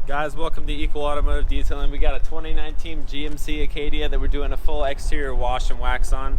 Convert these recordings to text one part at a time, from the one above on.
Guys, welcome to Equal Automotive Detailing. We got a 2019 GMC Acadia that we're doing a full exterior wash and wax on.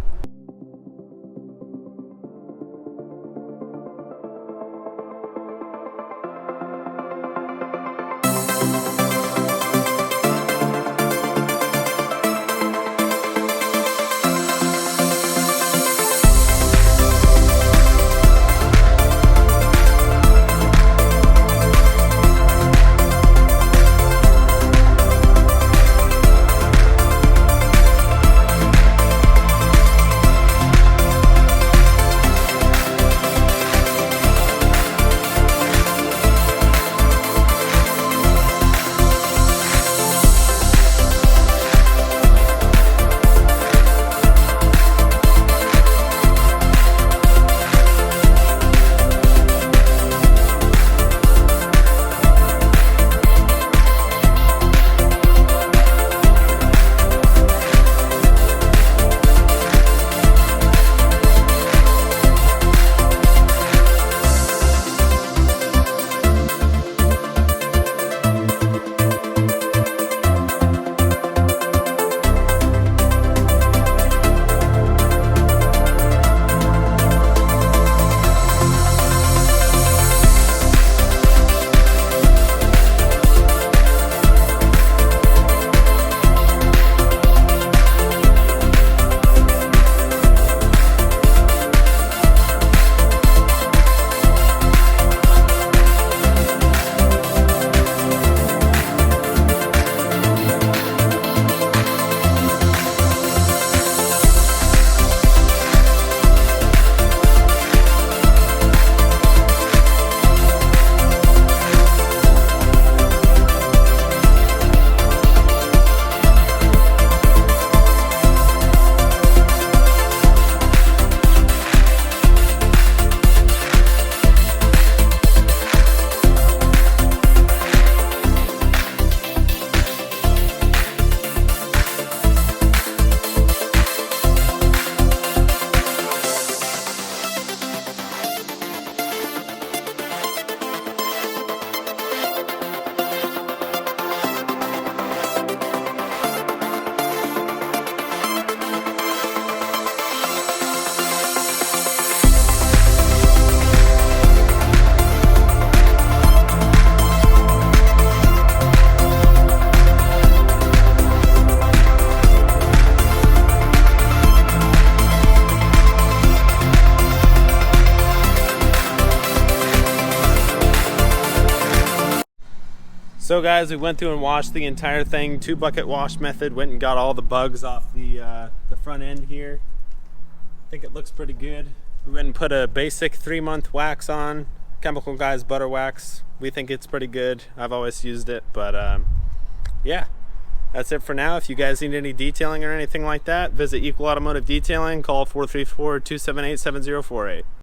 So guys, we went through and washed the entire thing, 2-bucket wash method, went and got all the bugs off the front end here. I think it looks pretty good. We went and put a basic 3-month wax on, Chemical Guys butter wax. We think it's pretty good. I've always used it, but yeah, that's it for now. If you guys need any detailing or anything like that, visit Equal Automotive Detailing, call 434-278-7048.